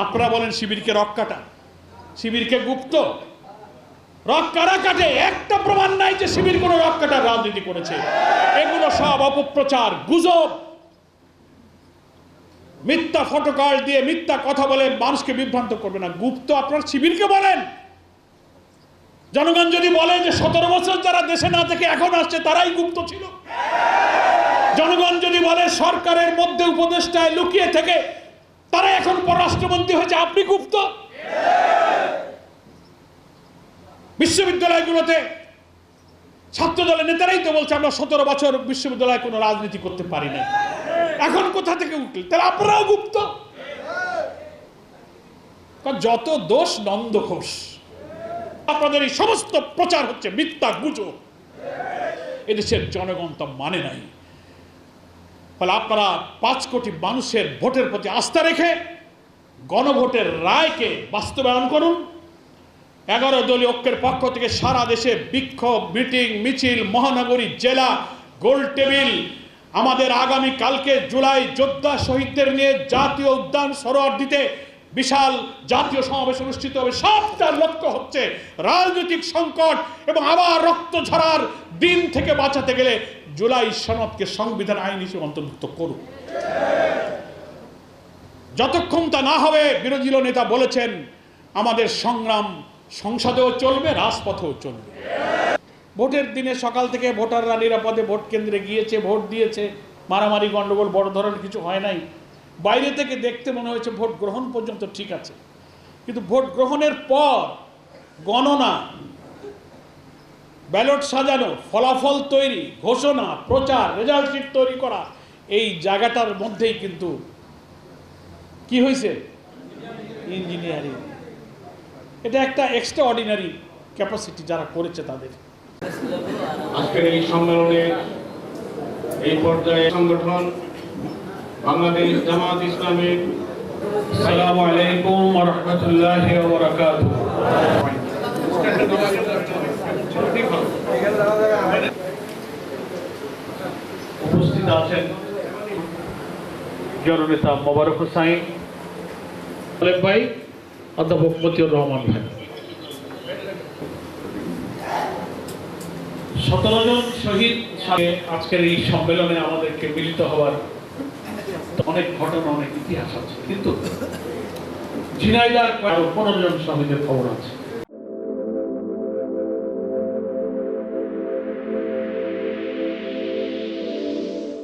আপনারা বলেন শিবিরকে রক কাটা, শিবিরকে গুপ্ত। রক কারা কাটে? একটা প্রমাণ নাই যে শিবির কোনো রক কাটার রাজনীতি করেছে। এগুলো সব অপপ্রচার, গুজব, মিথ্যা ফটোকার্ড দিয়ে মিথ্যা কথা বলে মানুষকে বিভ্রান্ত করবে না। গুপ্ত আপনার শিবিরকে বলেন। জনগণ যদি বলে যে 17 বছর যারা দেশে না থেকে এখন আসছে তারাই গুপ্ত ছিল, জনগণ যদি বলে সরকারের মধ্যে উপদেষ্টায় লুকিয়ে থেকে তারা এখন পররাষ্ট্রমন্ত্রী হয়েছে, আপনি গুপ্ত। বিশ্ববিদ্যালয়গুলোতে ছাত্র দলের নেতারাই তো বলছে আমরা 17 বছর বিশ্ববিদ্যালয়ে কোনো রাজনীতি করতে পারি না, এখন কোথা থেকে উঠল? তাহলে আপনারাও গুপ্ত। যত দোষ নন্দ ঘোষ, আপনাদের এই সমস্ত প্রচার হচ্ছে মিথ্যা গুজব। এদেশের জনগণ তা মানে নাই। ফলে আপনারা 5 কোটি মানুষের ভোটের প্রতি আস্থা রেখে গণভোটের রায়কে বাস্তবায়ন করুন। 11 দলীয় ঐক্যের পক্ষ থেকে সারা দেশে বিক্ষোভ, মিটিং, মিছিল, মহানগরী, জেলা, গোল টেবিল, আমাদের আগামী কালকে জুলাই যোদ্ধা শহীদদের নিয়ে জাতীয় উদ্যান সোহরাওয়ার্দীতে বিশাল জাতীয় সমাবেশ অনুষ্ঠিত হবে। সবটার লক্ষ্য হচ্ছে রাজনৈতিক সংকট এবং আবার রক্ত ঝরার দিন থেকে বাঁচাতে গেলে জুলাই সনদকে সংবিধান আইন হিসেবে অন্তর্ভুক্ত করুন। যতক্ষণ তা না হবে, বিরোধী নেতা বলেছেন, আমাদের সংগ্রাম সংসদেও চলবে, রাজপথেও চলবে। ভোটের দিনে সকাল থেকে ভোটাররা নিরাপদে ভোট কেন্দ্রে গিয়েছে, ভোট দিয়েছে, মারামারি গন্ডগোল বড় ধরনের কিছু হয় নাই। বাইরে থেকে দেখতে মনে হয়েছে ভোট গ্রহণ পর্যন্ত ঠিক আছে, কিন্তু ভোট গ্রহণের পর গণনা, ব্যালট সাজানো, ফলাফল তৈরি, ঘোষণা, প্রচার, রেজাল্ট শিট তৈরি করা, এই জায়গাটার মধ্যেই কিন্তু কি হয়েছে? ইঞ্জিনিয়ারিং। এটা একটা এক্সট্রা অর্ডিনারি ক্যাপাসিটি যারা করেছে তাদের। আজকের এই সম্মেলনে এই পর্যায়ে সংগঠন বাংলাদেশ জামাত ইসলামী, আসসালামু আলাইকুম ওয়া রাহমাতুল্লাহি ওয়া বারাকাতুহু। উপস্থিত আছেন জননেতা মোবারক হোসাইন ভাই, অধ্যাপক মতিউর রহমান ভাই। 17 জন শহীদ সাথে আজকের এই সম্মেলনে আমাদেরকে মিলিত হওয়ার অনেক ঘটনা, অনেক ইতিহাস আছে, কিন্তু ঝিনাইদহ 15 জন শহীদের খবর আছে।